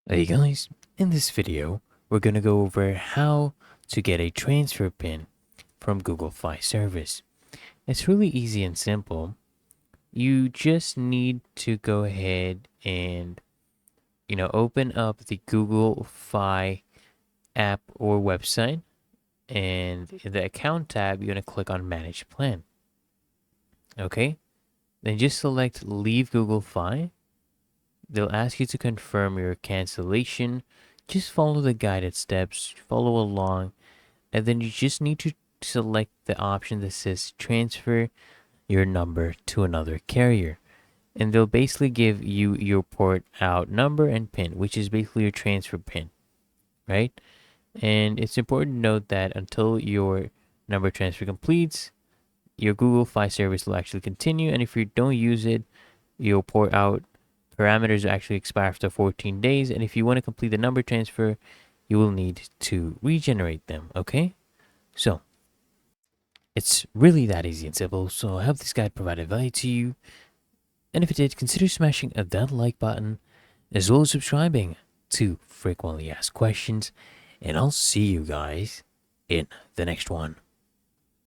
Hey guys, in this video, we're going to go over how to get a transfer pin from Google Fi Service. It's really easy and simple. You just need to go ahead and, open up the Google Fi app or website. And in the account tab, you're going to click on Manage Plan. Okay? Then just select Leave Google Fi. They'll ask you to confirm your cancellation. Just follow the guided steps, follow along, and then you just need to select the option that says transfer your number to another carrier. And they'll basically give you your port out number and PIN, which is basically your transfer PIN, right? And it's important to note that until your number transfer completes, your Google Fi service will actually continue. And if you don't use it, your port out parameters actually expire after 14 days. And if you want to complete the number transfer, you will need to regenerate them, okay? So, it's really that easy and simple. So I hope this guide provided value to you. And if it did, consider smashing that like button, as well as subscribing to Frequently Asked Questions. And I'll see you guys in the next one.